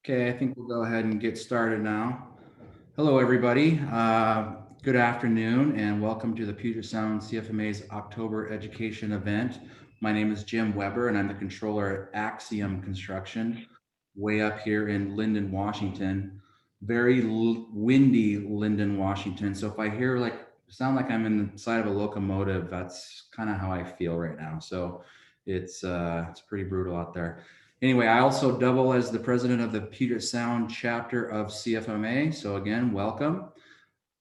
Okay, I think we'll go ahead and get started now. Hello, everybody. Good afternoon, and welcome to the Puget Sound CFMA's October Education event. My name is Jim Weber, and I'm the controller at Axiom Construction, way up here in Linden, Washington. Very windy Linden, Washington. So if I hear sound like I'm inside of a locomotive, that's kind of how I feel right now. So it's pretty brutal out there. Anyway, I also double as the president of the Puget Sound chapter of CFMA. So again, welcome.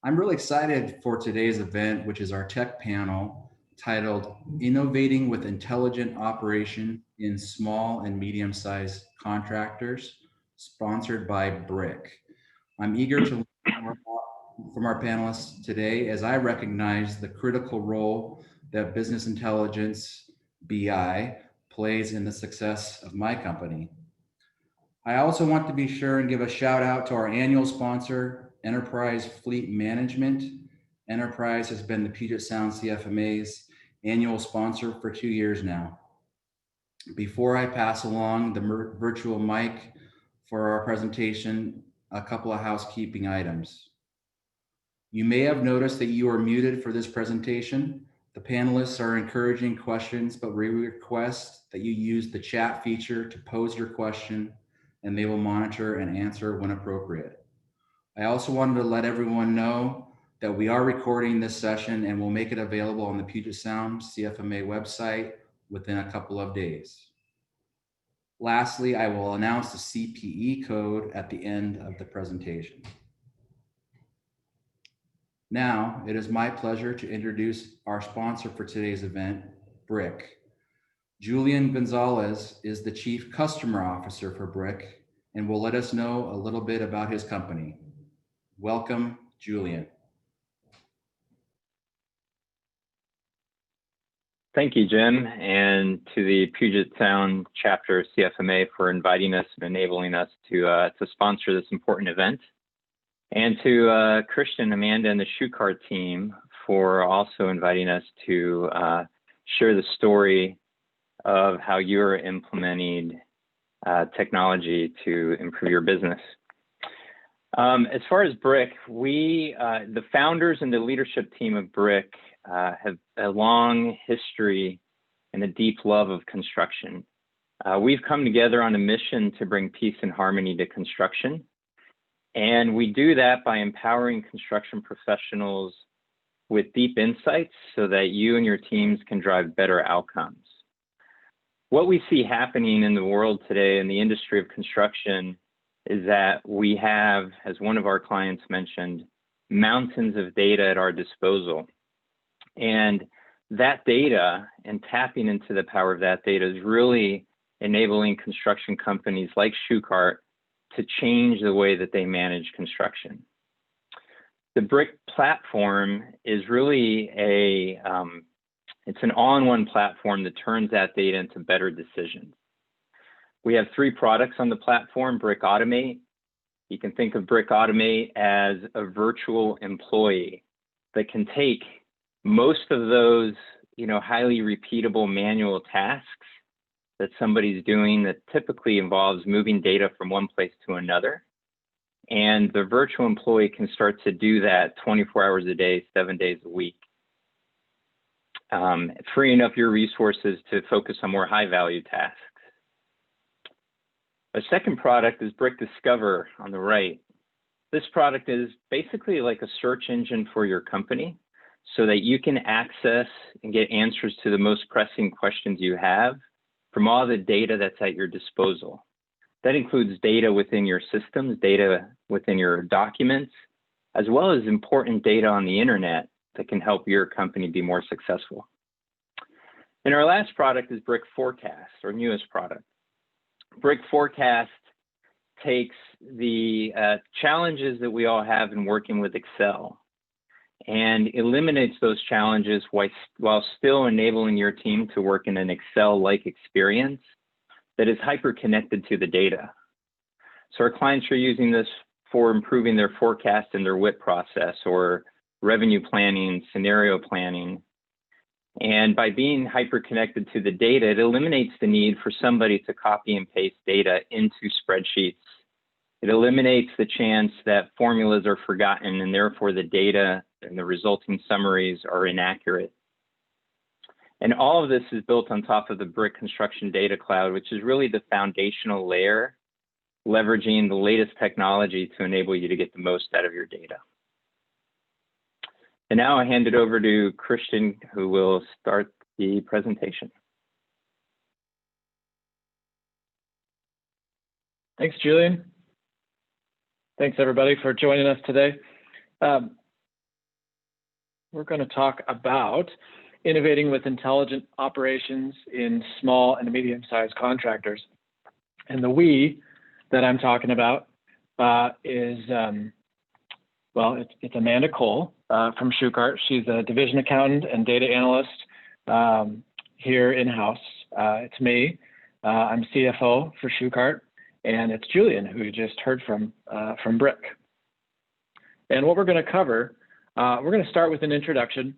I'm really excited for today's event, which is our tech panel titled Innovating with Intelligent Operation in Small and Medium-Sized Contractors, sponsored by BRIC. I'm eager to learn more from our panelists today as I recognize the critical role that business intelligence, BI, plays in the success of my company. I also want to be sure and give a shout out to our annual sponsor, Enterprise Fleet Management. Enterprise has been the Puget Sound CFMA's annual sponsor for 2 years now. Before I pass along the virtual mic for our presentation, a couple of housekeeping items. You may have noticed that you are muted for this presentation. The panelists are encouraging questions, but we request that you use the chat feature to pose your question, and they will monitor and answer when appropriate. I also wanted to let everyone know that we are recording this session and will make it available on the Puget Sound CFMA website within a couple of days. Lastly, I will announce the CPE code at the end of the presentation. Now, it is my pleasure to introduce our sponsor for today's event, BRIC. Julian Gonzalez is the Chief Customer Officer for BRIC and will let us know a little bit about his company. Welcome, Julian. Thank you, Jim, and to the Puget Sound chapter CFMA for inviting us and enabling us to sponsor this important event. And to Christian, Amanda, and the Shoecart team for also inviting us to share the story of how you're implementing technology to improve your business. As far as BRIC, the founders and the leadership team of BRIC have a long history and a deep love of construction. We've come together on a mission to bring peace and harmony to construction. And we do that by empowering construction professionals with deep insights so that you and your teams can drive better outcomes. What we see happening in the world today in the industry of construction is that we have, as one of our clients mentioned, mountains of data at our disposal. And that data and tapping into the power of that data is really enabling construction companies like Shoecart to change the way that they manage construction. The BRIC platform is really it's an all-in-one platform that turns that data into better decisions. We have 3 products on the platform, BRIC Automate. You can think of BRIC Automate as a virtual employee that can take most of those, highly repeatable manual tasks that somebody's doing that typically involves moving data from one place to another. And the virtual employee can start to do that 24 hours a day, 7 days a week, freeing up your resources to focus on more high-value tasks. A second product is BRIC Discover on the right. This product is basically like a search engine for your company so that you can access and get answers to the most pressing questions you have from all the data that's at your disposal. That includes data within your systems, data within your documents, as well as important data on the internet that can help your company be more successful. And our last product is BRIC Forecast, our newest product. BRIC Forecast takes the challenges that we all have in working with Excel and eliminates those challenges while still enabling your team to work in an Excel-like experience that is hyper-connected to the data. So our clients are using this for improving their forecast and their WIP process or revenue planning, scenario planning. And by being hyper-connected to the data, it eliminates the need for somebody to copy and paste data into spreadsheets It eliminates the chance that formulas are forgotten and therefore the data and the resulting summaries are inaccurate. And all of this is built on top of the Brick Construction Data Cloud, which is really the foundational layer, leveraging the latest technology to enable you to get the most out of your data. And now I hand it over to Christian, who will start the presentation. Thanks, Julian. Thanks, everybody, for joining us today. We're going to talk about innovating with intelligent operations in small and medium-sized contractors. And the we that I'm talking about is, well, it's Amanda Cole from Shukart. She's a division accountant and data analyst here in-house. It's me. I'm CFO for Shukart. And it's Julian, who you just heard from Brick. And what we're going to cover, we're going to start with an introduction,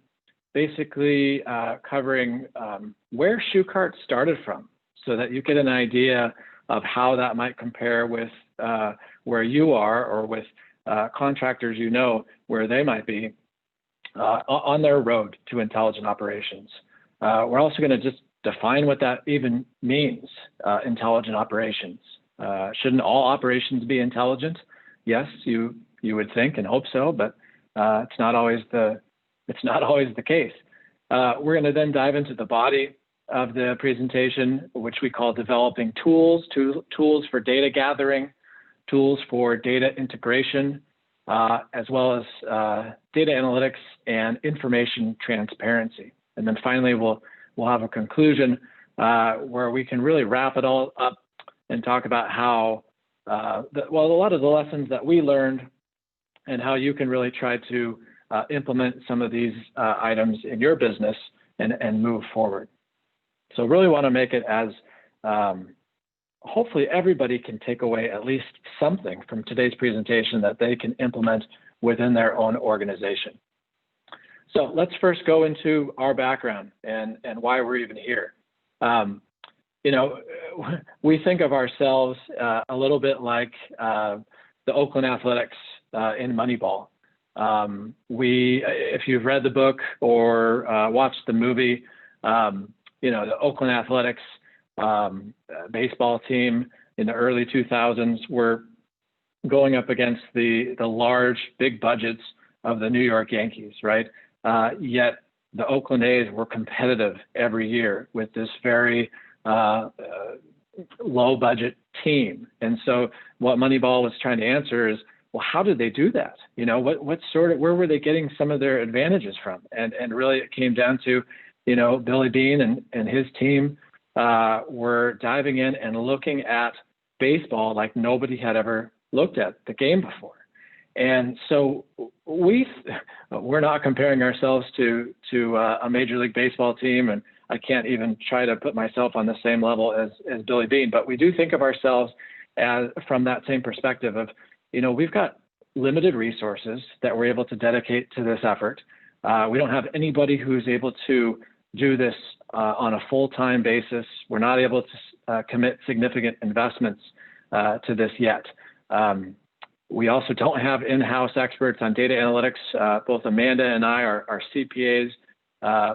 basically covering where Shukart started from, so that you get an idea of how that might compare with where you are, or with contractors you know where they might be on their road to intelligent operations. We're also going to just define what that even means, intelligent operations. Shouldn't all operations be intelligent? Yes, you would think and hope so, but it's not always the case. We're going to then dive into the body of the presentation, which we call developing tools for data gathering, tools for data integration, as well as data analytics and information transparency. And then finally, we'll have a conclusion where we can really wrap it all up and talk about how, a lot of the lessons that we learned and how you can really try to implement some of these items in your business and move forward. So really want to make it as, hopefully everybody can take away at least something from today's presentation that they can implement within their own organization. So let's first go into our background and why we're even here. You know, we think of ourselves a little bit like the Oakland Athletics in Moneyball. If you've read the book or watched the movie, you know, the Oakland Athletics baseball team in the early 2000s were going up against the large, big budgets of the New York Yankees, right? Yet the Oakland A's were competitive every year with this very low budget team. And so what Moneyball was trying to answer is, well, how did they do that? You know, where were they getting some of their advantages from? And really it came down to, you know, Billy Beane and his team were diving in and looking at baseball like nobody had ever looked at the game before. And so we're not comparing ourselves to a Major League Baseball team, and I can't even try to put myself on the same level as Billy Beane, but we do think of ourselves as from that same perspective of, you know, we've got limited resources that we're able to dedicate to this effort. We don't have anybody who's able to do this on a full-time basis. We're not able to commit significant investments to this yet. We also don't have in-house experts on data analytics. Both Amanda and I are CPAs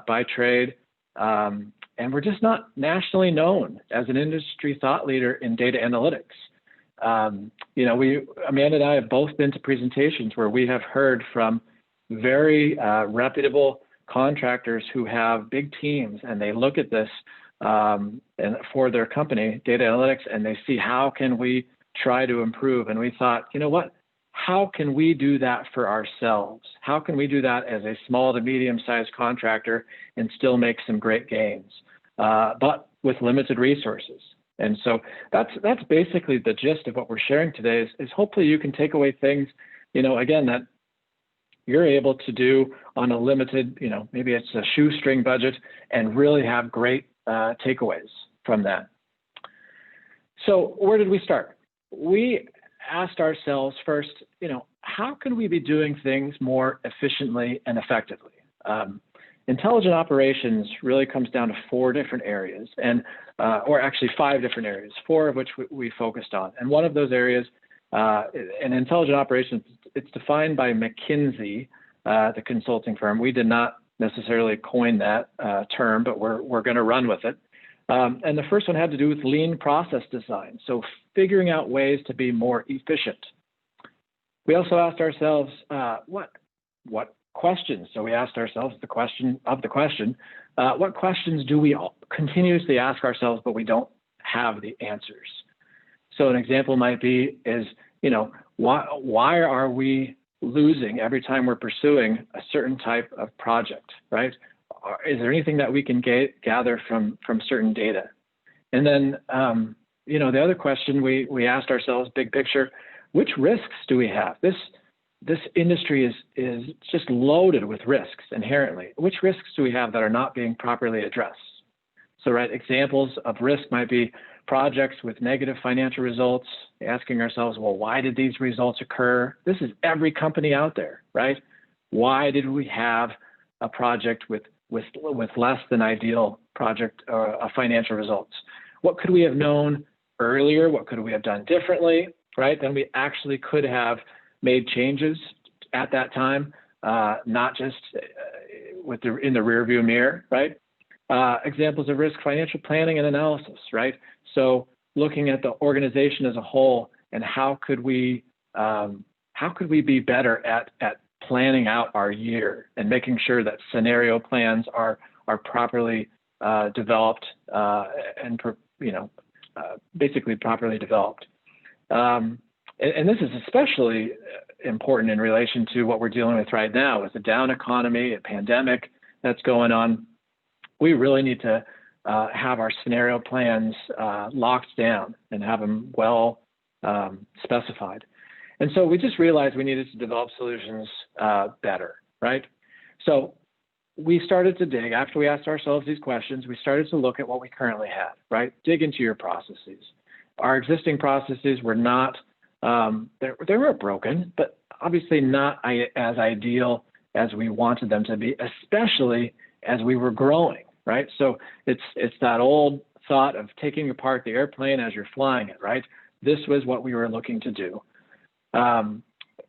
by trade, and we're just not nationally known as an industry thought leader in data analytics. You know, Amanda and I have both been to presentations where we have heard from very reputable contractors who have big teams, and they look at this and for their company, data analytics, and they see how can we try to improve. And we thought, you know what, how can we do that for ourselves? How can we do that as a small to medium-sized contractor and still make some great gains, but with limited resources? And so that's basically the gist of what we're sharing today is hopefully you can take away things, you know, again, that you're able to do on a limited, you know, maybe it's a shoestring budget, and really have great takeaways from that. So where did we start? We asked ourselves first, you know, how can we be doing things more efficiently and effectively? Intelligent operations really comes down to 4 different areas, and or actually 5 different areas, 4 of which we focused on. And one of those areas And intelligent operations, it's defined by McKinsey, the consulting firm. We did not necessarily coin that term, but we're going to run with it. And the first one had to do with lean process design. So figuring out ways to be more efficient. We also asked ourselves, what questions? So we asked ourselves the question of the question, what questions do we continuously ask ourselves, but we don't have the answers? So an example might be is, why are we losing every time we're pursuing a certain type of project, right? Is there anything that we can gather from certain data? And then, the other question we asked ourselves, big picture, which risks do we have? This industry is just loaded with risks inherently. Which risks do we have that are not being properly addressed? So, right, examples of risk might be projects with negative financial results, asking ourselves, well, why did these results occur? This is every company out there, right? Why did we have a project with less than ideal financial results? What could we have known earlier? What could we have done differently, right? Then we actually could have made changes at that time, not just in the rearview mirror, right? Examples of risk, financial planning and analysis, right? So looking at the organization as a whole and how could we be better at planning out our year and making sure that scenario plans are properly developed and basically properly developed. And this is especially important in relation to what we're dealing with right now with the down economy, a pandemic that's going on. We really need to have our scenario plans locked down and have them well specified. And so we just realized we needed to develop solutions better, right? So we started to dig. After we asked ourselves these questions, we started to look at what we currently had, right? Dig into your processes. Our existing processes were not, they were broken, but obviously not as ideal as we wanted them to be, especially as we were growing, right? So it's that old thought of taking apart the airplane as you're flying it, right? This was what we were looking to do.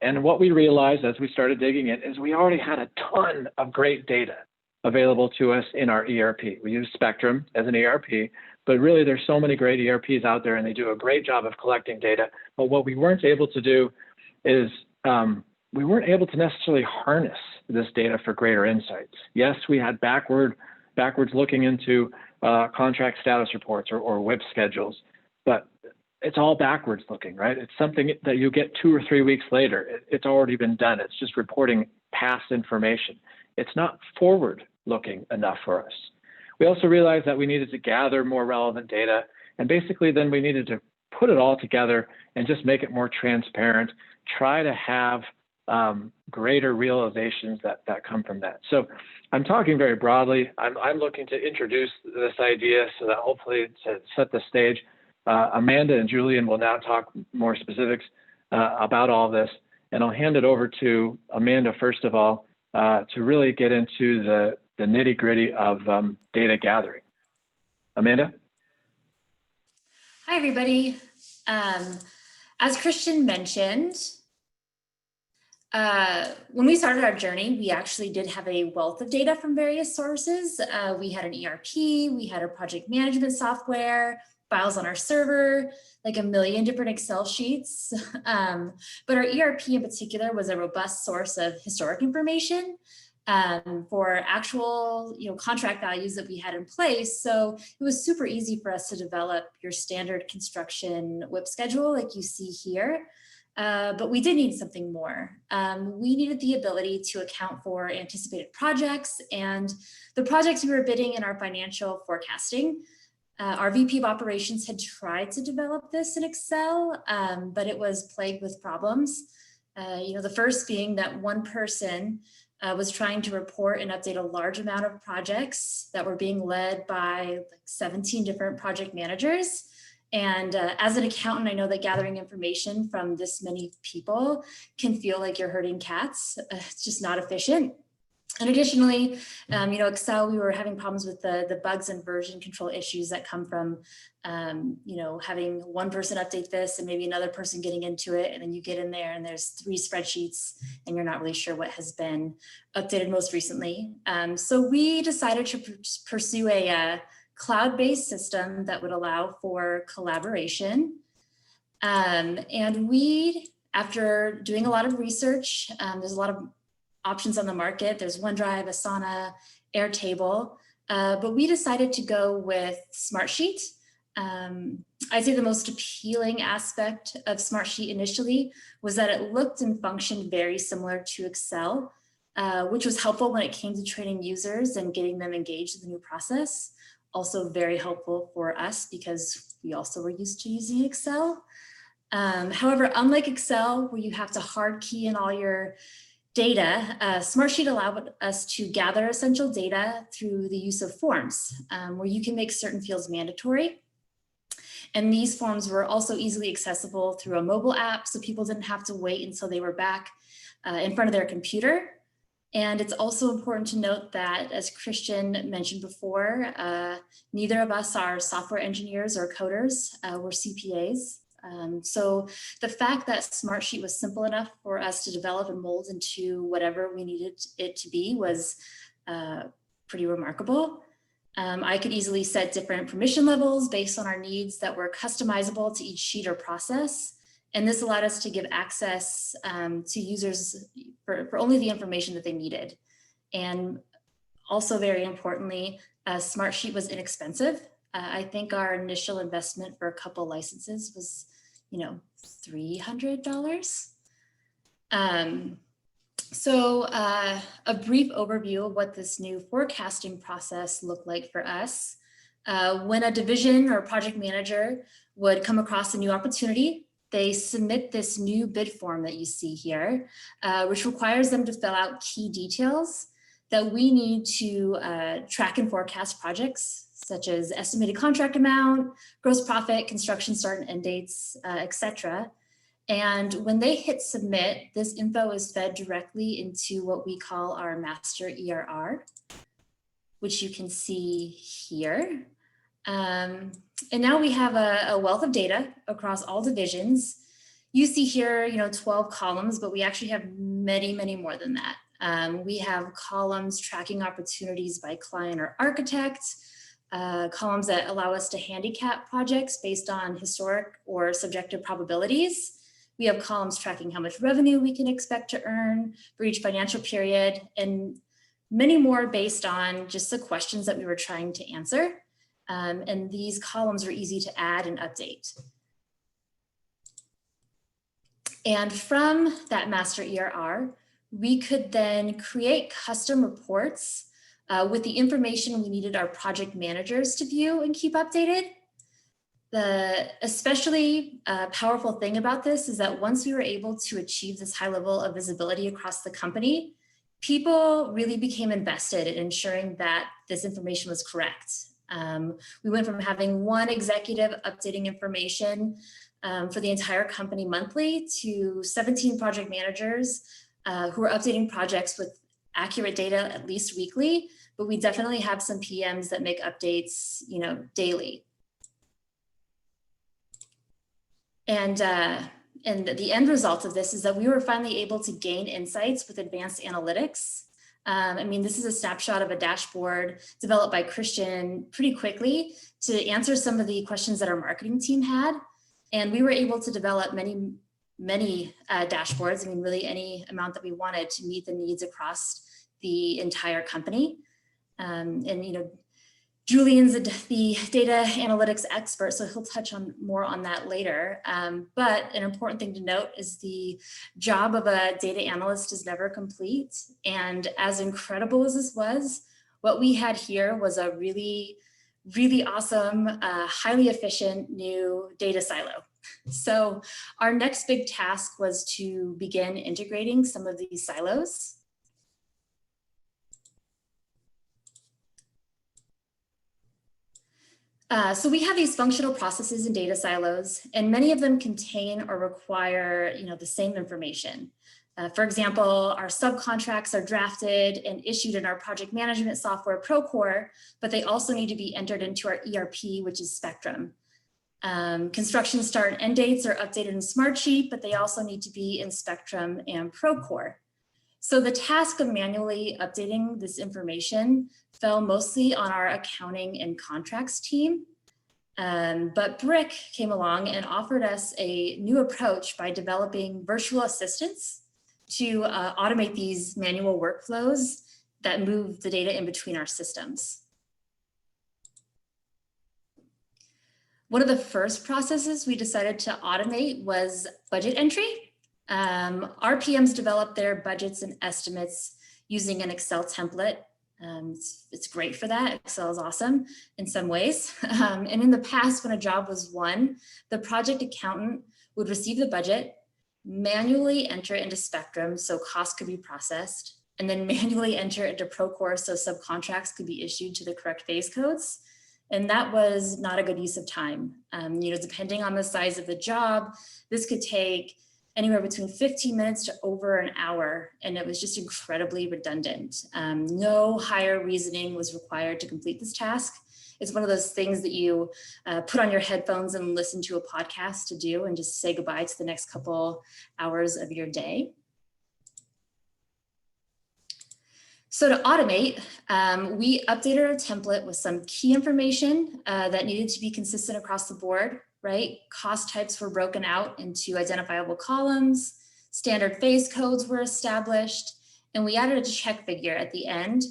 And what we realized as we started digging in is we already had a ton of great data available to us in our ERP. We use Spectrum as an ERP, but really there's so many great ERPs out there and they do a great job of collecting data. But what we weren't able to do is we weren't able to necessarily harness this data for greater insights. Yes, we had backwards looking into contract status reports or WIP schedules, but it's all backwards looking, right? It's something that you get 2 or 3 weeks later. It's already been done. It's just reporting past information. It's not forward looking enough for us. We also realized that we needed to gather more relevant data, and basically then we needed to put it all together and just make it more transparent, try to have greater realizations that come from that. So I'm talking very broadly. I'm looking to introduce this idea so that hopefully to set the stage, Amanda and Julian will now talk more specifics about all this. And I'll hand it over to Amanda, first of all, to really get into the nitty gritty of data gathering. Amanda? Hi, everybody. As Christian mentioned, when we started our journey, we actually did have a wealth of data from various sources. We had an ERP, we had a project management software, files on our server, like a million different Excel sheets. But our ERP in particular was a robust source of historic information for actual contract values that we had in place. So it was super easy for us to develop your standard construction WIP schedule like you see here. But we did need something more. We needed the ability to account for anticipated projects and the projects we were bidding in our financial forecasting. Our VP of operations had tried to develop this in Excel, but it was plagued with problems. The first being that one person was trying to report and update a large amount of projects that were being led by 17 different project managers. And as an accountant, I know that gathering information from this many people can feel like you're herding cats. It's just not efficient. And additionally, Excel, we were having problems with the bugs and version control issues that come from, having one person update this and maybe another person getting into it. And then you get in there and there's 3 spreadsheets and you're not really sure what has been updated most recently. So we decided to pursue a cloud-based system that would allow for collaboration. And we, after doing a lot of research, there's a lot of options on the market. There's OneDrive, Asana, Airtable, but we decided to go with Smartsheet. I'd say the most appealing aspect of Smartsheet initially was that it looked and functioned very similar to Excel, which was helpful when it came to training users and getting them engaged in the new process. Also very helpful for us because we also were used to using Excel. However, unlike Excel, where you have to hard key in all your data, Smartsheet allowed us to gather essential data through the use of forms, where you can make certain fields mandatory. And these forms were also easily accessible through a mobile app, so people didn't have to wait until they were back in front of their computer. And it's also important to note that, as Christian mentioned before, neither of us are software engineers or coders, we're CPAs. So the fact that Smartsheet was simple enough for us to develop and mold into whatever we needed it to be was pretty remarkable. I could easily set different permission levels based on our needs that were customizable to each sheet or process. And this allowed us to give access to users for only the information that they needed. And also very importantly, Smartsheet was inexpensive. I think our initial investment for a couple licenses was, $300. So a brief overview of what this new forecasting process looked like for us. When a division or project manager would come across a new opportunity, they submit this new bid form that you see here, which requires them to fill out key details that we need to track and forecast projects, such as estimated contract amount, gross profit, construction start and end dates, etc. And when they hit submit, this info is fed directly into what we call our master ERR, which you can see here. And now we have a wealth of data across all divisions. You see here, 12 columns, but we actually have many, many more than that. We have columns tracking opportunities by client or architect, columns that allow us to handicap projects based on historic or subjective probabilities. We have columns tracking how much revenue we can expect to earn for each financial period, and many more based on just the questions that we were trying to answer. And these columns are easy to add and update. And from that master ERR, we could then create custom reports with the information we needed our project managers to view and keep updated. The especially powerful thing about this is that once we were able to achieve this high level of visibility across the company, people really became invested in ensuring that this information was correct. We went from having one executive updating information for the entire company monthly to 17 project managers who are updating projects with accurate data at least weekly, but we definitely have some PMs that make updates, daily. And the end result of this is that we were finally able to gain insights with advanced analytics. This is a snapshot of a dashboard developed by Christian pretty quickly to answer some of the questions that our marketing team had. And we were able to develop many dashboards, really any amount that we wanted to meet the needs across the entire company. Julian's the data analytics expert, so he'll touch on more on that later. But an important thing to note is the job of a data analyst is never complete. And as incredible as this was, what we had here was a really, really awesome, highly efficient new data silo. So our next big task was to begin integrating some of these silos. So we have these functional processes and data silos, and many of them contain or require, the same information. For example, our subcontracts are drafted and issued in our project management software Procore, but they also need to be entered into our ERP, which is Spectrum. Construction start and end dates are updated in Smartsheet, but they also need to be in Spectrum and Procore. So the task of manually updating this information fell mostly on our accounting and contracts team. But Brick came along and offered us a new approach by developing virtual assistants to automate these manual workflows that move the data in between our systems. One of the first processes we decided to automate was budget entry. Our PMs developed their budgets and estimates using an Excel template. It's great for that. Excel is awesome in some ways. And in the past, when a job was won, the project accountant would receive the budget, manually enter it into Spectrum so costs could be processed, and then manually enter it into Procore so subcontracts could be issued to the correct phase codes. And that was not a good use of time. Depending on the size of the job, this could take anywhere between 15 minutes to over an hour, and it was just incredibly redundant. No higher reasoning was required to complete this task. It's one of those things that you put on your headphones and listen to a podcast to do and just say goodbye to the next couple hours of your day. So to automate, we updated our template with some key information that needed to be consistent across the board, right? Cost types were broken out into identifiable columns, standard phase codes were established, and we added a check figure at the end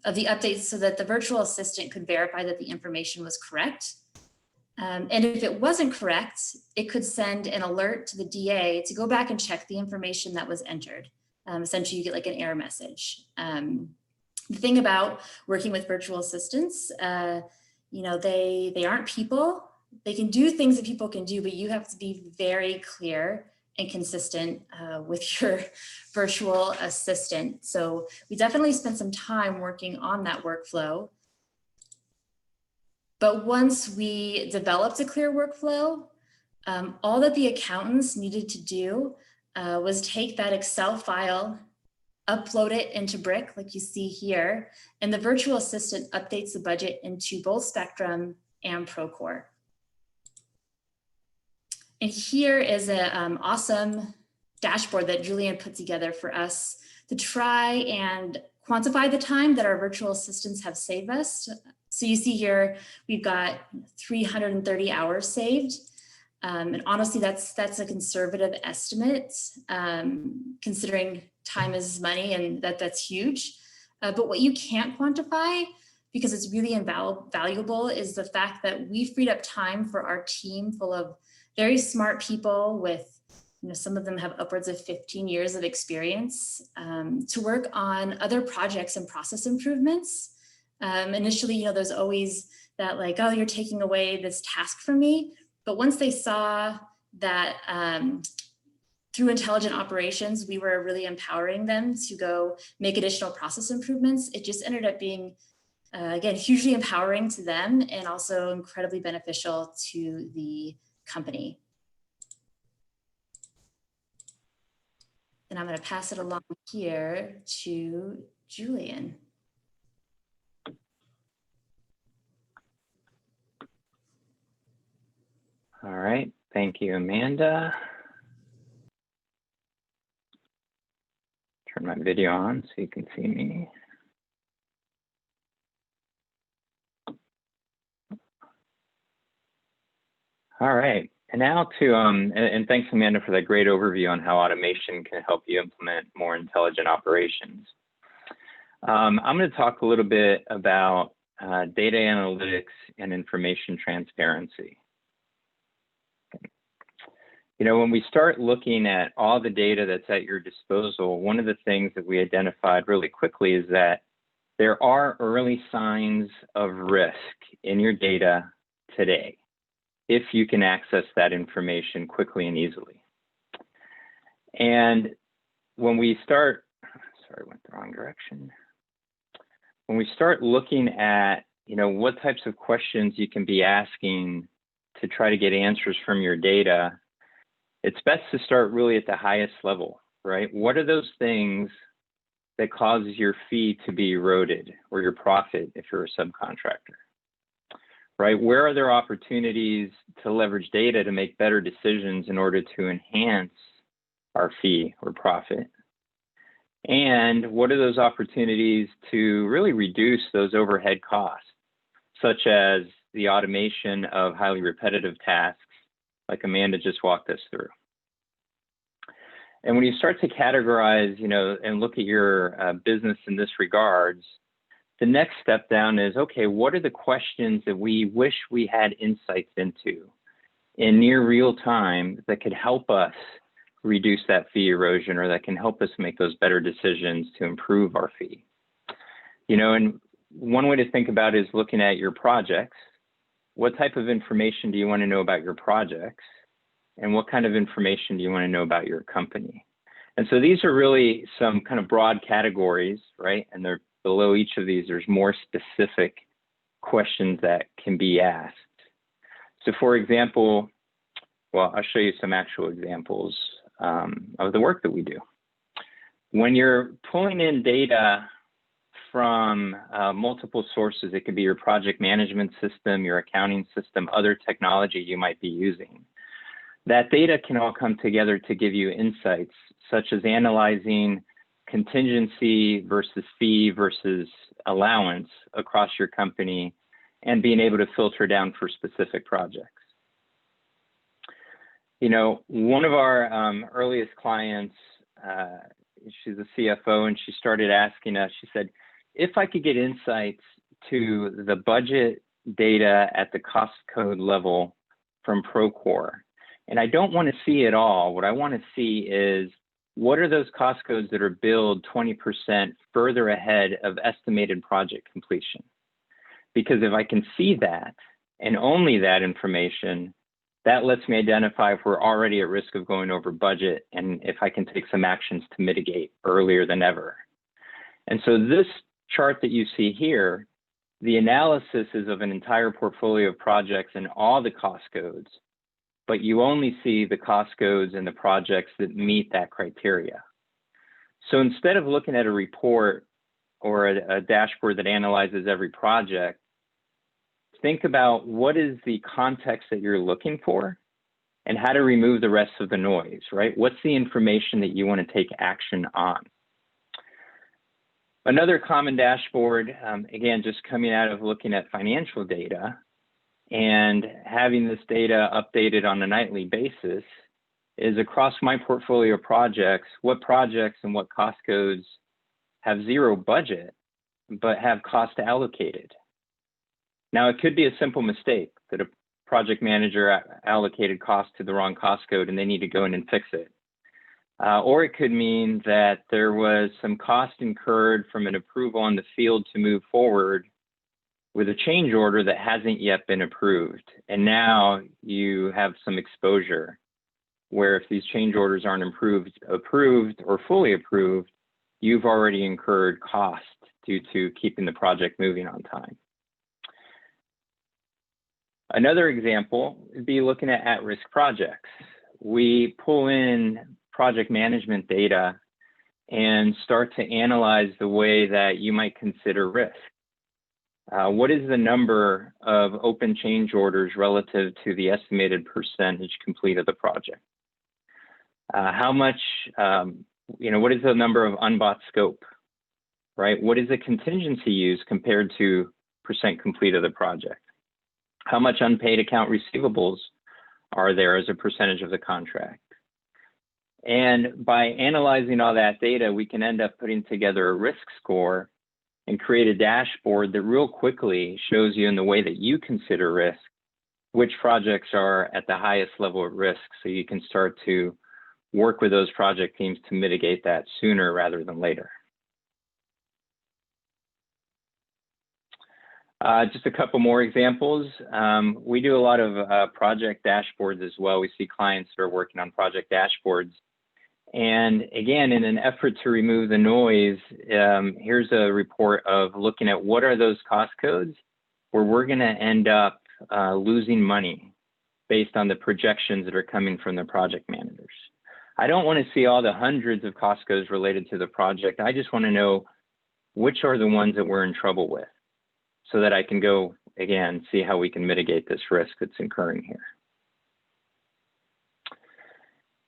of the updates so that the virtual assistant could verify that the information was correct. And if it wasn't correct, it could send an alert to the DA to go back and check the information that was entered. Essentially, you get like an error message. The thing about working with virtual assistants, they aren't people. They can do things that people can do, but you have to be very clear and consistent with your virtual assistant. So we definitely spent some time working on that workflow. But once we developed a clear workflow, all that the accountants needed to do was take that Excel file, upload it into Brick, like you see here, and the virtual assistant updates the budget into both Spectrum and Procore. And here is an awesome dashboard that Julian put together for us to try and quantify the time that our virtual assistants have saved us. So you see here, we've got 330 hours saved. And honestly, that's a conservative estimate, considering time is money, and that's huge. But what you can't quantify, because it's really invaluable, is the fact that we freed up time for our team full of very smart people with, some of them have upwards of 15 years of experience to work on other projects and process improvements. Initially, there's always that like, oh, you're taking away this task from me. But once they saw that through intelligent operations, we were really empowering them to go make additional process improvements, it just ended up being, again, hugely empowering to them and also incredibly beneficial to the company. And I'm going to pass it along here to Julian. All right, thank you, Amanda. Turn my video on so you can see me. All right, and now to, and thanks, Amanda, for that great overview on how automation can help you implement more intelligent operations. I'm going to talk a little bit about data analytics and information transparency. When we start looking at all the data that's at your disposal, one of the things that we identified really quickly is that there are early signs of risk in your data today, if you can access that information quickly and easily. And when we start, sorry, I went the wrong direction. When we start looking at, what types of questions you can be asking to try to get answers from your data, it's best to start really at the highest level, right? What are those things that causes your fee to be eroded, or your profit if you're a subcontractor, right? Where are there opportunities to leverage data to make better decisions in order to enhance our fee or profit? And what are those opportunities to really reduce those overhead costs, such as the automation of highly repetitive tasks like Amanda just walked us through? And when you start to categorize, and look at your business in this regards, the next step down is, okay, what are the questions that we wish we had insights into in near real time that could help us reduce that fee erosion, or that can help us make those better decisions to improve our fee? And one way to think about it is looking at your projects. What type of information do you want to know about your projects? And what kind of information do you want to know about your company? And so these are really some kind of broad categories, right? And they're below each of these, there's more specific questions that can be asked. So for example, well, I'll show you some actual examples of the work that we do. When you're pulling in data from multiple sources, it could be your project management system, your accounting system, other technology you might be using. That data can all come together to give you insights, such as analyzing contingency versus fee versus allowance across your company, and being able to filter down for specific projects. One of our earliest clients, she's a CFO, and she started asking us, she said, if I could get insights to the budget data at the cost code level from Procore, and I don't want to see it all. What I want to see is, what are those cost codes that are billed 20% further ahead of estimated project completion? Because if I can see that, and only that information, that lets me identify if we're already at risk of going over budget, and if I can take some actions to mitigate earlier than ever. And so this chart that you see here, the analysis is of an entire portfolio of projects and all the cost codes, but you only see the cost codes and the projects that meet that criteria. So instead of looking at a report or a dashboard that analyzes every project, think about what is the context that you're looking for and how to remove the rest of the noise, right? What's the information that you want to take action on? Another common dashboard, again, just coming out of looking at financial data and having this data updated on a nightly basis, is across my portfolio of projects, what projects and what cost codes have zero budget, but have cost allocated. Now, it could be a simple mistake that a project manager allocated cost to the wrong cost code and they need to go in and fix it. Or it could mean that there was some cost incurred from an approval on the field to move forward with a change order that hasn't yet been approved. And now you have some exposure where if these change orders aren't approved or fully approved, you've already incurred cost due to keeping the project moving on time. Another example would be looking at at-risk projects. We pull in project management data and start to analyze the way that you might consider risk. What is the number of open change orders relative to the estimated percentage complete of the project? How much, what is the number of unbought scope, right? What is the contingency used compared to percent complete of the project? How much unpaid account receivables are there as a percentage of the contract? And by analyzing all that data, we can end up putting together a risk score and create a dashboard that real quickly shows you in the way that you consider risk, which projects are at the highest level of risk, so you can start to work with those project teams to mitigate that sooner rather than later. Just a couple more examples. We do a lot of project dashboards as well. We see clients that are working on project dashboards. And again, in an effort to remove the noise, here's a report of looking at what are those cost codes where we're going to end up losing money based on the projections that are coming from the project managers. I don't want to see all the hundreds of cost codes related to the project. I just want to know which are the ones that we're in trouble with, so that I can go, again, see how we can mitigate this risk that's incurring here.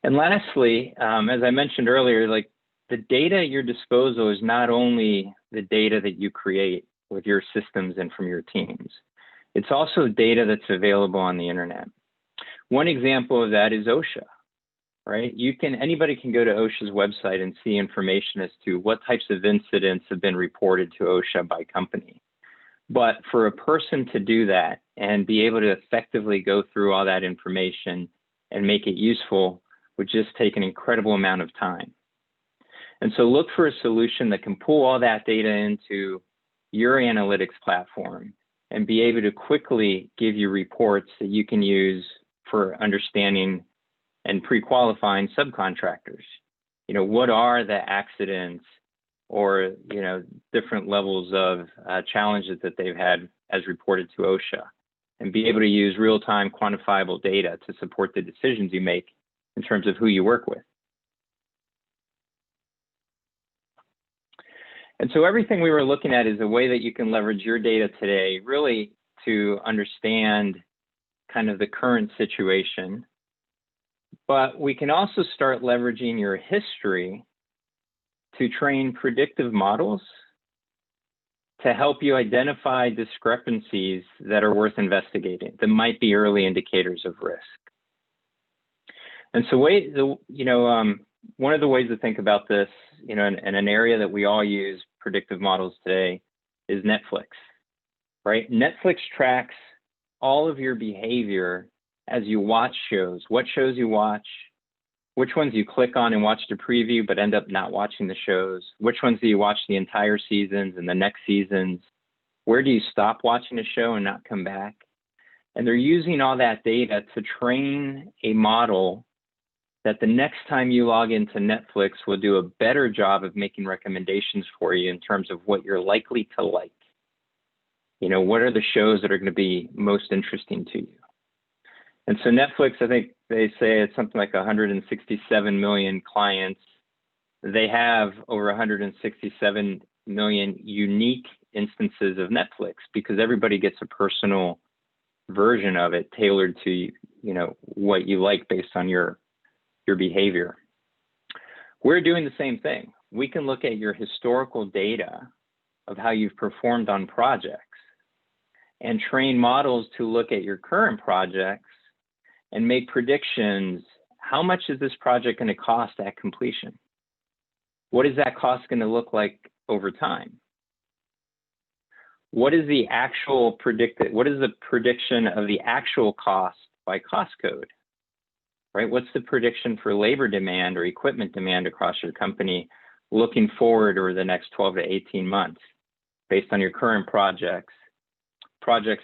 And lastly, as I mentioned earlier, like the data at your disposal is not only the data that you create with your systems and from your teams, it's also data that's available on the internet. One example of that is OSHA, right? Anybody can go to OSHA's website and see information as to what types of incidents have been reported to OSHA by company. But for a person to do that and be able to effectively go through all that information and make it useful would just take an incredible amount of time. And so look for a solution that can pull all that data into your analytics platform and be able to quickly give you reports that you can use for understanding and pre-qualifying subcontractors. You know, what are the accidents or, you know, different levels of challenges that they've had as reported to OSHA, and be able to use real-time quantifiable data to support the decisions you make in terms of who you work with. And so everything we were looking at is a way that you can leverage your data today really to understand kind of the current situation. But we can also start leveraging your history to train predictive models to help you identify discrepancies that are worth investigating, that might be early indicators of risk. And so one of the ways to think about this, you know, in an area that we all use predictive models today is Netflix, right? Netflix tracks all of your behavior as you watch shows, what shows you watch, which ones you click on and watch the preview but end up not watching the shows, which ones do you watch the entire seasons and the next seasons, where do you stop watching a show and not come back? And they're using all that data to train a model that the next time you log into Netflix will do a better job of making recommendations for you in terms of what you're likely to like. You know, what are the shows that are going to be most interesting to you? And so Netflix, I think they say it's something like 167 million clients. They have over 167 million unique instances of Netflix because everybody gets a personal version of it tailored to, you know, what you like based on your behavior. We're doing the same thing. We can look at your historical data of how you've performed on projects and train models to look at your current projects and make predictions. How much is this project going to cost at completion? What is that cost going to look like over time? What is the actual what is the prediction of the actual cost by cost code? Right? What's the prediction for labor demand or equipment demand across your company looking forward over the next 12 to 18 months based on your current projects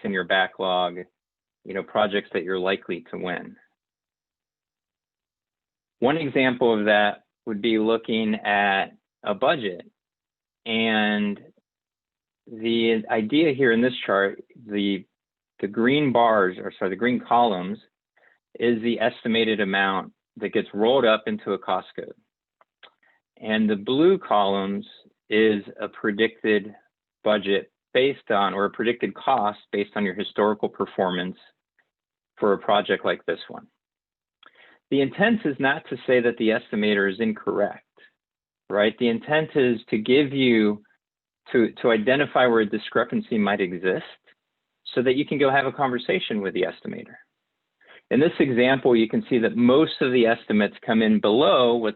in your backlog, you know, projects that you're likely to win? One example of that would be looking at a budget. And the idea here in this chart, the green bars, or sorry, the green columns, is the estimated amount that gets rolled up into a cost code. And the blue columns is a predicted budget based on, or a predicted cost based on your historical performance for a project like this one. The intent is not to say that the estimator is incorrect, right? The intent is to give you, to identify where a discrepancy might exist so that you can go have a conversation with the estimator. In this example, you can see that most of the estimates come in below what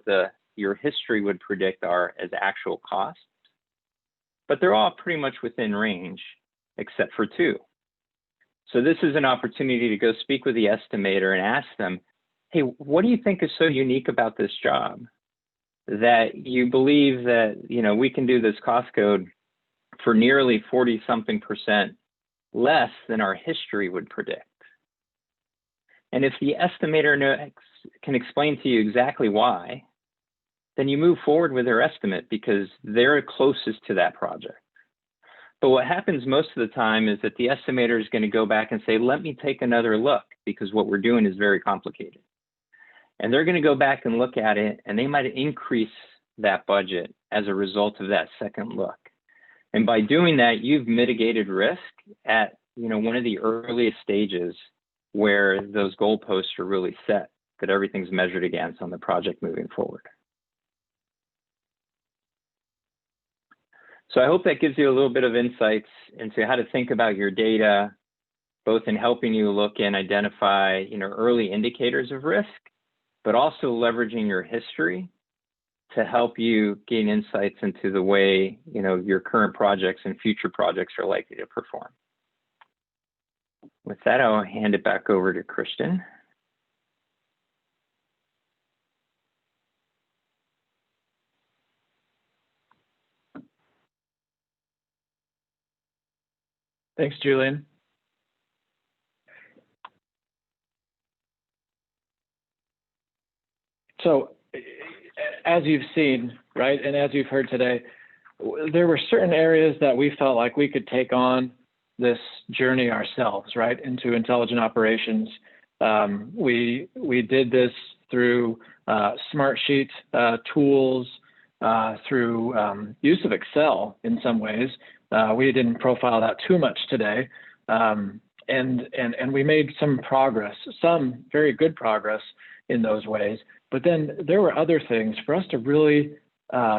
your history would predict are as actual costs, but they're all pretty much within range, except for two. So this is an opportunity to go speak with the estimator and ask them, hey, what do you think is so unique about this job that you believe that, you know, we can do this cost code for nearly 40-something% less than our history would predict? And if the estimator can explain to you exactly why, then you move forward with their estimate because they're closest to that project. But what happens most of the time is that the estimator is going to go back and say, let me take another look, because what we're doing is very complicated. And they're going to go back and look at it, and they might increase that budget as a result of that second look. And by doing that, you've mitigated risk at one of the earliest stages where those goalposts are really set, that everything's measured against on the project moving forward. So I hope that gives you a little bit of insights into how to think about your data, both in helping you look and identify early indicators of risk, but also leveraging your history to help you gain insights into the way your current projects and future projects are likely to perform. With that, I'll hand it back over to Christian. Thanks, Julian. So, as you've seen, right, and as you've heard today, there were certain areas that we felt like we could take on this journey ourselves, right, into intelligent operations. We did this through Smartsheet tools, through use of Excel in some ways. We didn't profile that too much today, and we made some progress, some very good progress in those ways. But then there were other things for us to really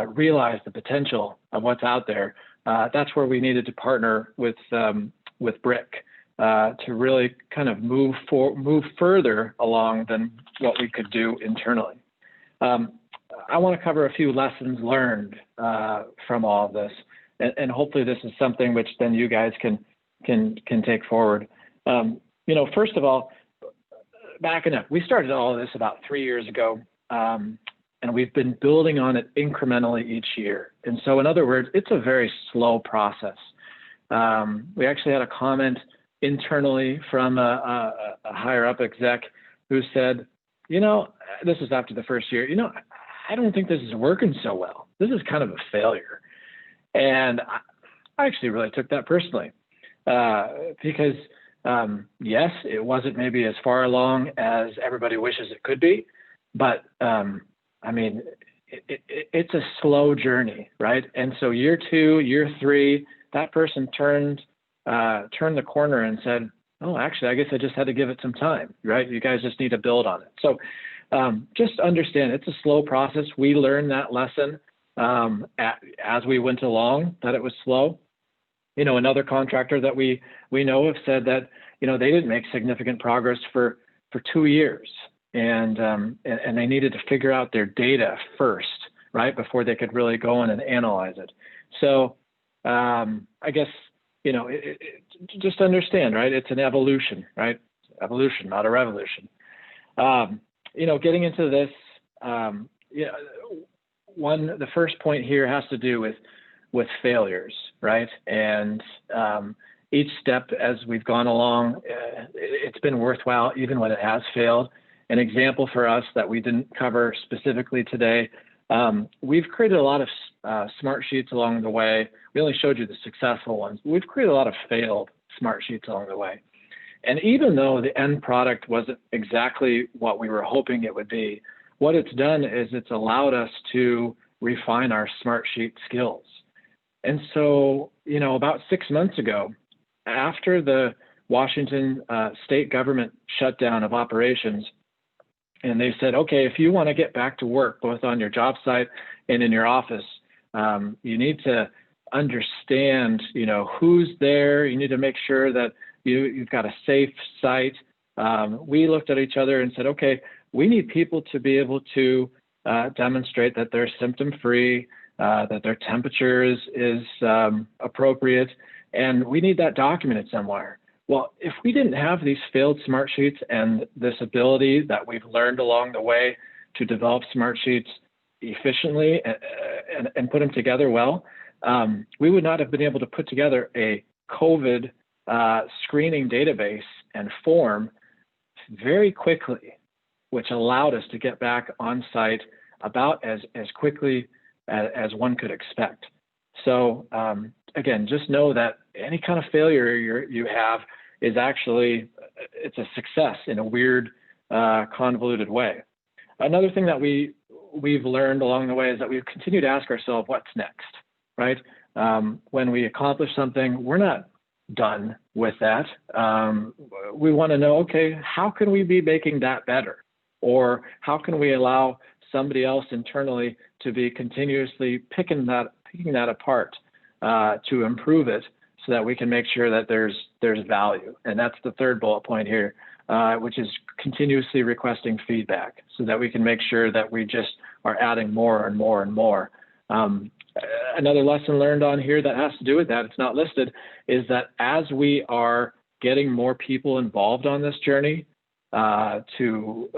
realize the potential of what's out there. That's where we needed to partner with BRIC to really kind of move further along than what we could do internally. I want to cover a few lessons learned from all of this, and hopefully this is something which then you guys can take forward. First of all, backing up, we started all of this about 3 years ago, and we've been building on it incrementally each year. And so, in other words, it's a very slow process. We actually had a comment internally from a higher up exec who said, this is after the first year, I don't think this is working so well. This is kind of a failure. And I actually really took that personally because yes, it wasn't maybe as far along as everybody wishes it could be, but it's a slow journey, right? And so year 2, year 3, that person turned the corner and said, oh, actually, I guess I just had to give it some time, right? You guys just need to build on it. So just understand it's a slow process. We learned that lesson as we went along, that it was slow. Another contractor that we know have said that, they didn't make significant progress for 2 years. And they needed to figure out their data first, right, before they could really go in and analyze it. So I guess, just understand, right, it's an evolution, right? Evolution, not a revolution. Getting into this, the first point here has to do with failures, right? And each step as we've gone along, it's been worthwhile even when it has failed. An example for us that we didn't cover specifically today, we've created a lot of smart sheets along the way. We only showed you the successful ones. We've created a lot of failed smart sheets along the way. And even though the end product wasn't exactly what we were hoping it would be, what it's done is it's allowed us to refine our smart sheet skills. And so, about 6 months ago, after the Washington state government shutdown of operations, and they said, okay, if you want to get back to work, both on your job site and in your office, you need to understand, who's there. You need to make sure that you've got a safe site. We looked at each other and said, okay, we need people to be able to demonstrate that they're symptom-free, that their temperature is appropriate, and we need that documented somewhere. Well, if we didn't have these failed smart sheets and this ability that we've learned along the way to develop smart sheets efficiently and put them together well, we would not have been able to put together a COVID screening database and form very quickly, which allowed us to get back on site about as quickly as one could expect. So again, just know that any kind of failure you have is actually, it's a success in a weird, convoluted way. Another thing that we've learned along the way is that we continue to ask ourselves, what's next, right? When we accomplish something, we're not done with that. We want to know, okay, how can we be making that better? Or how can we allow somebody else internally to be continuously picking that apart to improve it, so that we can make sure that there's value. And that's the third bullet point here, which is continuously requesting feedback, so that we can make sure that we just are adding more and more and more. Another lesson learned on here that has to do with that, it's not listed, is that as we are getting more people involved on this journey to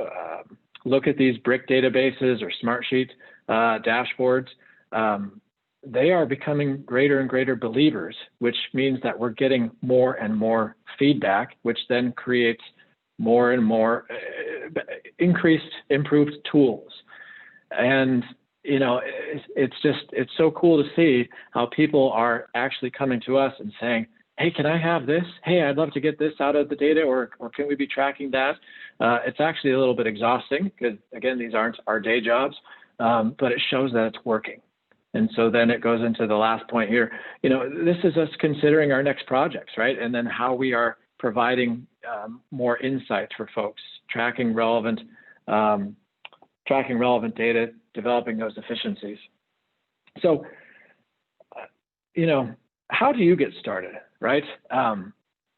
look at these brick databases or Smartsheet dashboards, they are becoming greater and greater believers, which means that we're getting more and more feedback, which then creates more and more improved tools. And, you know, it's so cool to see how people are actually coming to us and saying, hey, can I have this? Hey, I'd love to get this out of the data, or can we be tracking that? It's actually a little bit exhausting because, again, these aren't our day jobs, but it shows that it's working. And so then it goes into the last point here. You know, this is us considering our next projects, right? And then how we are providing more insights for folks, tracking relevant data, developing those efficiencies. So, you know, how do you get started, right?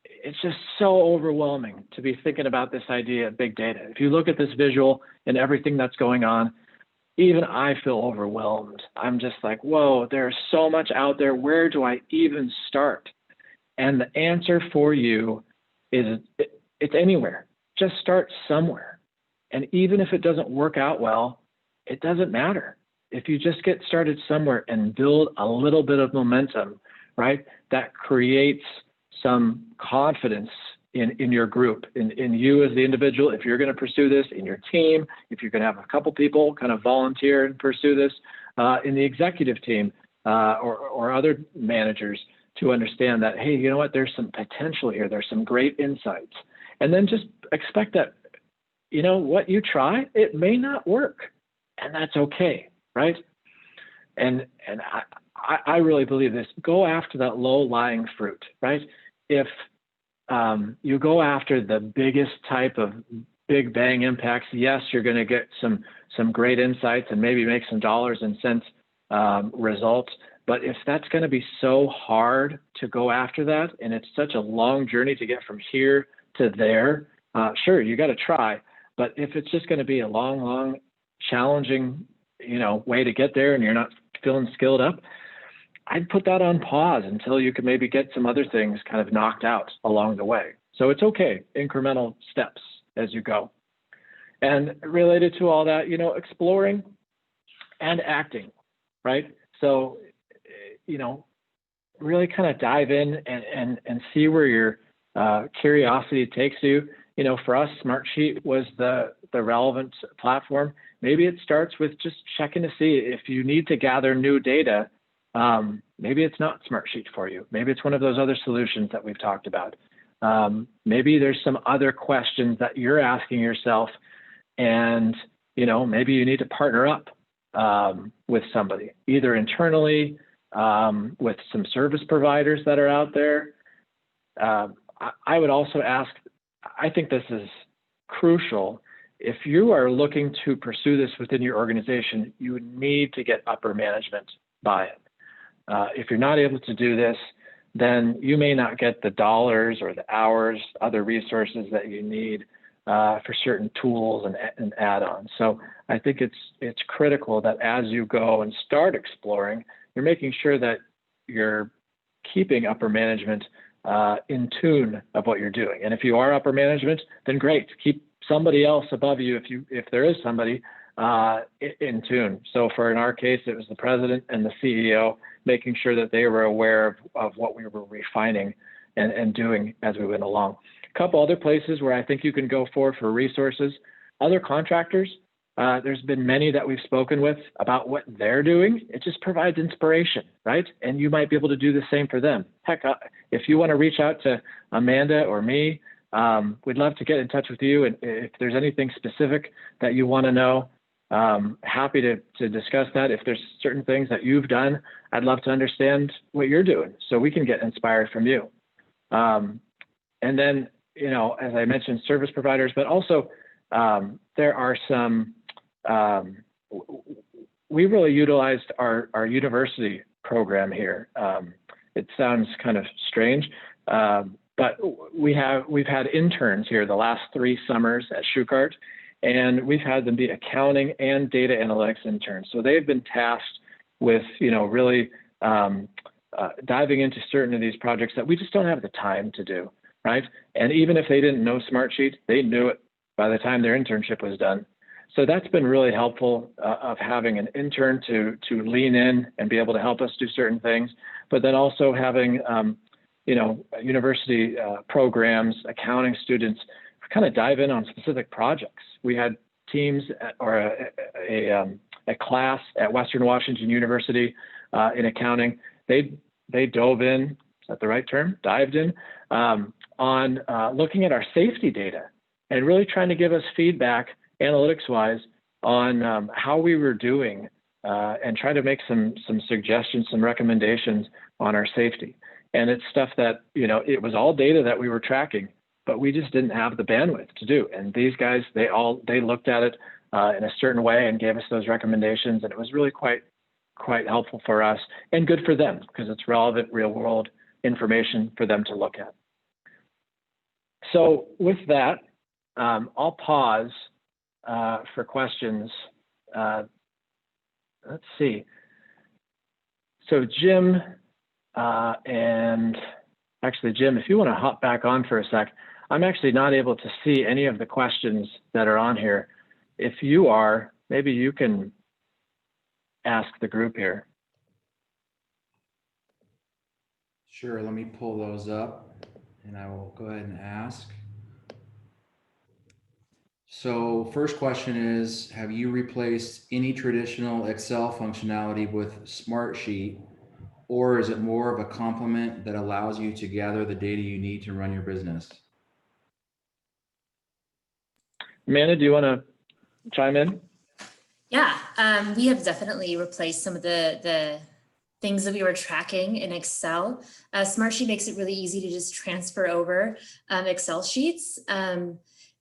It's just so overwhelming to be thinking about this idea of big data. If you look at this visual and everything that's going on, even I feel overwhelmed. I'm just like, whoa, there's so much out there. Where do I even start? And the answer for you is it's anywhere. Just start somewhere. And even if it doesn't work out well, it doesn't matter. If you just get started somewhere and build a little bit of momentum, right, that creates some confidence in your group, in you as the individual, if you're going to pursue this, in your team, if you're going to have a couple people kind of volunteer and pursue this, in the executive team or other managers, to understand that, hey, you know what, there's some potential here, there's some great insights. And then just expect that, you know, what you try, it may not work, and that's okay, right? And I really believe this. Go after that low-lying fruit, right? If you go after the biggest type of big bang impacts, yes, you're going to get some great insights and maybe make some dollars and cents results. But if that's going to be so hard to go after that, and it's such a long journey to get from here to there, sure, you got to try. But if it's just going to be a long, challenging, you know, way to get there, and you're not feeling skilled up, I'd put that on pause until you could maybe get some other things kind of knocked out along the way. So it's okay, incremental steps as you go. And related to all that, you know, exploring and acting, right? So, you know, really kind of dive in and see where your curiosity takes you. You know, for us, Smartsheet was the relevant platform. Maybe it starts with just checking to see if you need to gather new data. Maybe it's not Smartsheet for you. Maybe it's one of those other solutions that we've talked about. Maybe there's some other questions that you're asking yourself, and, you know, maybe you need to partner up with somebody, either internally, with some service providers that are out there. I would also ask, I think this is crucial. If you are looking to pursue this within your organization, you would need to get upper management buy-in. If you're not able to do this, then you may not get the dollars or the hours, other resources that you need for certain tools and add-ons. So I think it's critical that as you go and start exploring, you're making sure that you're keeping upper management in tune of what you're doing. And if you are upper management, then great, keep somebody else above you, if there is somebody, in tune. So in our case, it was the president and the CEO, making sure that they were aware of what we were refining and doing as we went along. A couple other places where I think you can go for resources, other contractors. There's been many that we've spoken with about what they're doing. It just provides inspiration, right? And you might be able to do the same for them. Heck, if you want to reach out to Amanda or me, we'd love to get in touch with you. And if there's anything specific that you want to know, happy to discuss that. If there's certain things that you've done, I'd love to understand what you're doing so we can get inspired from you. And then, you know, as I mentioned, service providers, but also there are some, we really utilized our university program here. It sounds kind of strange, but we've had interns here the last 3 summers at Schuchart, and we've had them be accounting and data analytics interns. So they've been tasked with, you know, really diving into certain of these projects that we just don't have the time to do, right? And even if they didn't know Smartsheet, they knew it by the time their internship was done. So that's been really helpful of having an intern to lean in and be able to help us do certain things, but then also having, you know, university programs, accounting students kind of dive in on specific projects. We had teams or a class at Western Washington University in accounting. They dove in, is that the right term? Dived in on looking at our safety data and really trying to give us feedback analytics-wise on how we were doing and try to make some suggestions, some recommendations on our safety. And it's stuff that, you know, it was all data that we were tracking, but we just didn't have the bandwidth to do. And these guys, they looked at it in a certain way and gave us those recommendations. And it was really quite helpful for us and good for them because it's relevant real world information for them to look at. So with that, I'll pause for questions. Let's see. So Jim, and actually Jim, if you want to hop back on for a sec, I'm actually not able to see any of the questions that are on here. If you are, maybe you can ask the group here. Sure, let me pull those up and I will go ahead and ask. So first question is, have you replaced any traditional Excel functionality with Smartsheet, or is it more of a complement that allows you to gather the data you need to run your business? Amanda, do you want to chime in? Yeah, we have definitely replaced some of the things that we were tracking in Excel. Smartsheet makes it really easy to just transfer over Excel sheets.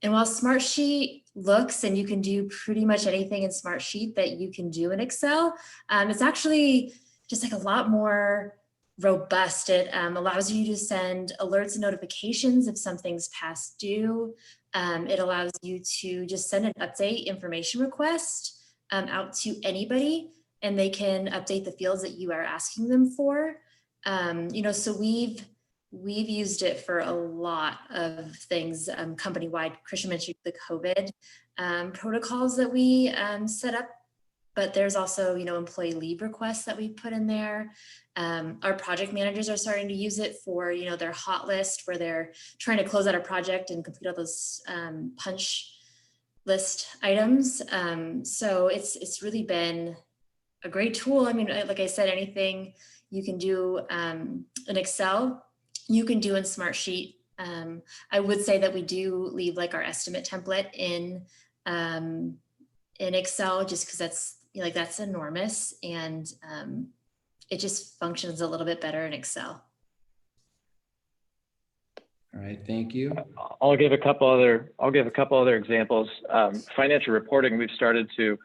And while Smartsheet looks and you can do pretty much anything in Smartsheet that you can do in Excel, it's actually just like a lot more robust. It allows you to send alerts and notifications if something's past due. It allows you to just send an update information request out to anybody, and they can update the fields that you are asking them for. You know, so we've used it for a lot of things company-wide. Christian mentioned the COVID protocols that we set up, but there's also, you know, employee leave requests that we put in there. Our project managers are starting to use it for, you know, their hot list where they're trying to close out a project and complete all those punch list items. So it's really been a great tool. I mean, like I said, anything you can do in Excel, you can do in Smartsheet. I would say that we do leave like our estimate template in Excel just because that's, you know, like that's enormous, and it just functions a little bit better in Excel. All right, thank you. I'll give a couple other examples. Financial reporting, we've started to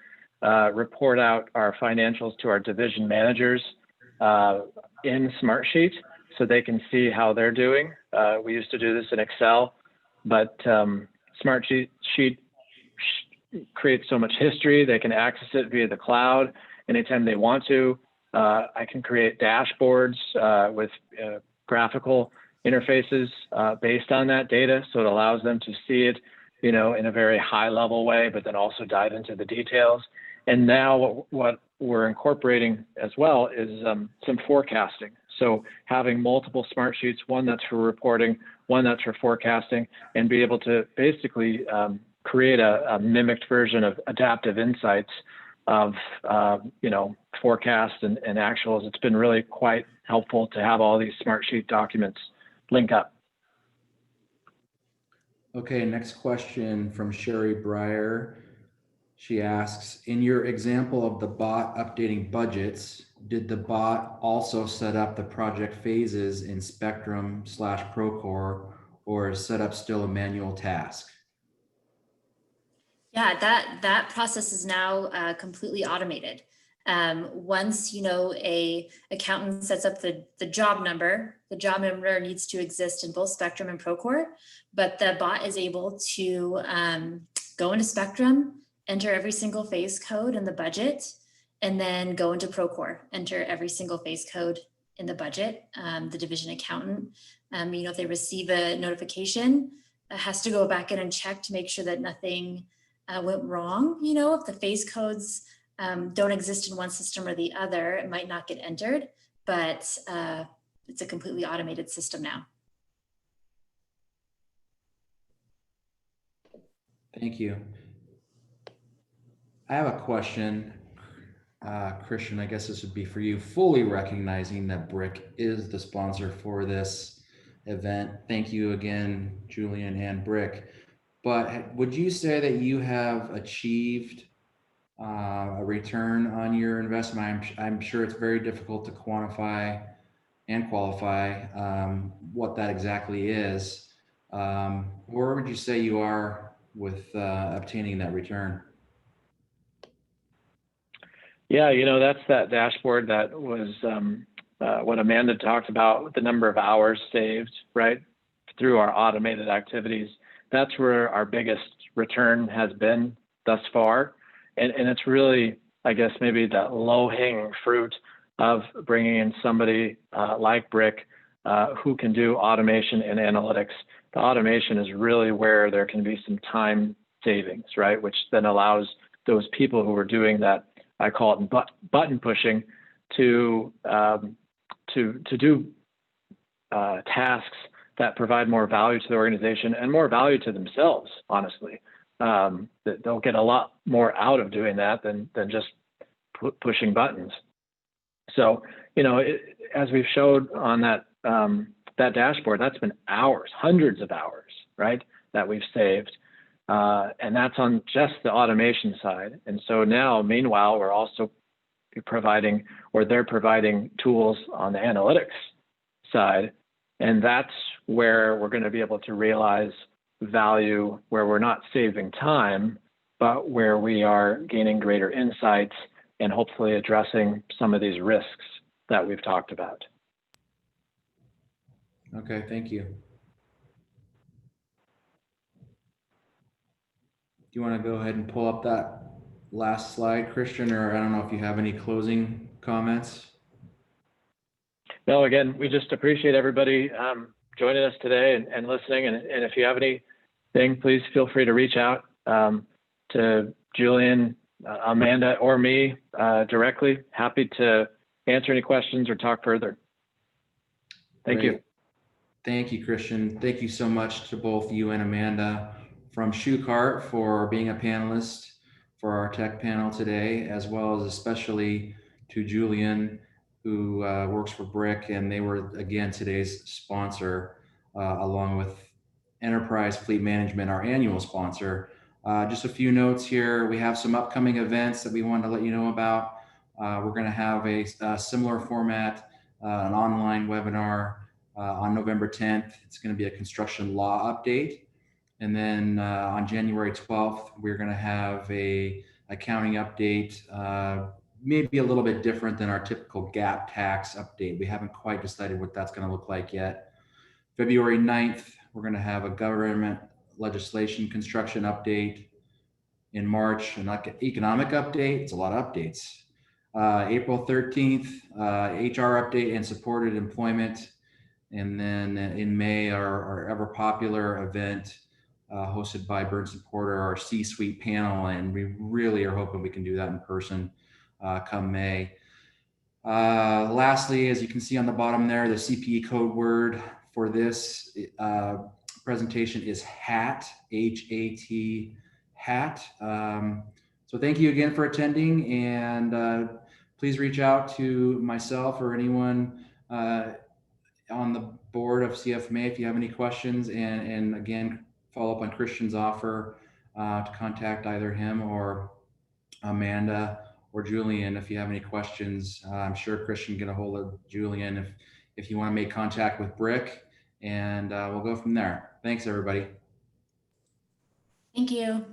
report out our financials to our division managers in Smartsheet so they can see how they're doing. We used to do this in Excel, but Smartsheet creates so much history. They can access it via the cloud anytime they want to. I can create dashboards with graphical interfaces based on that data, so it allows them to see it, you know, in a very high level way, but then also dive into the details. And now what we're incorporating as well is some forecasting. So having multiple Smartsheets, one that's for reporting, one that's for forecasting, and be able to basically create a mimicked version of adaptive insights of forecasts and actuals. It's been really quite helpful to have all these Smartsheet documents link up. Okay, next question from Sherry Breyer. She asks, in your example of the bot updating budgets, did the bot also set up the project phases in Spectrum/Procore, or is setup still a manual task? Yeah, that process is now completely automated. Once a accountant sets up the job number needs to exist in both Spectrum and Procore, but the bot is able to go into Spectrum, enter every single phase code in the budget, and then go into Procore, enter every single phase code in the budget. The division accountant, if they receive a notification, has to go back in and check to make sure that nothing went wrong. If the phase codes don't exist in one system or the other, it might not get entered, but it's a completely automated system now. Thank you. I have a question, Christian, I guess this would be for you. Fully recognizing that BRIC is the sponsor for this event. Thank you again, Julian and BRIC. But would you say that you have achieved a return on your investment? I'm sure it's very difficult to quantify and qualify what that exactly is. Where would you say you are with obtaining that return? Yeah, that's that dashboard that was what Amanda talked about with the number of hours saved, right, through our automated activities. That's where our biggest return has been thus far. And it's really, I guess, maybe that low-hanging fruit of bringing in somebody like BRIC who can do automation and analytics. The automation is really where there can be some time savings, right, which then allows those people who are doing that, I call it button pushing, to do tasks that provide more value to the organization and more value to themselves, honestly. That they'll get a lot more out of doing that than just pushing buttons. So, as we've showed on that dashboard, that's been hours, hundreds of hours, right, that we've saved. And that's on just the automation side. And so now, meanwhile, we're also providing, or they're providing, tools on the analytics side. And that's where we're going to be able to realize value, where we're not saving time, but where we are gaining greater insights and hopefully addressing some of these risks that we've talked about. Okay, thank you. Do you want to go ahead and pull up that last slide, Christian, or I don't know if you have any closing comments? No, again, we just appreciate everybody joining us today and listening. And if you have anything, please feel free to reach out to Julian, Amanda, or me directly. Happy to answer any questions or talk further. Thank you. Thank you, Christian. Thank you so much to both you and Amanda from Shoecart for being a panelist for our tech panel today, as well as especially to Julian, who works for BRIC, and they were, again, today's sponsor, along with Enterprise Fleet Management, our annual sponsor. Just a few notes here. We have some upcoming events that we wanted to let you know about. We're going to have a similar format, an online webinar on November 10th. It's going to be a construction law update. And then on January 12th, we're going to have a accounting update, maybe a little bit different than our typical GAAP tax update. We haven't quite decided what that's going to look like yet. February 9th, we're going to have a government legislation construction update. In March, an economic update. It's a lot of updates. April 13th, HR update and supported employment. And then in May, our ever popular event hosted by Burns & Porter, our C-suite panel. And we really are hoping we can do that in person come May. Lastly, as you can see on the bottom there, the CPE code word for this presentation is HAT, H-A-T. hat. So thank you again for attending, and please reach out to myself or anyone on the board of CFMA if you have any questions, and again, follow up on Christian's offer to contact either him or Amanda or Julian if you have any questions. I'm sure Christian can get a hold of Julian if you want to make contact with Brick, and we'll go from there. Thanks, everybody. Thank you.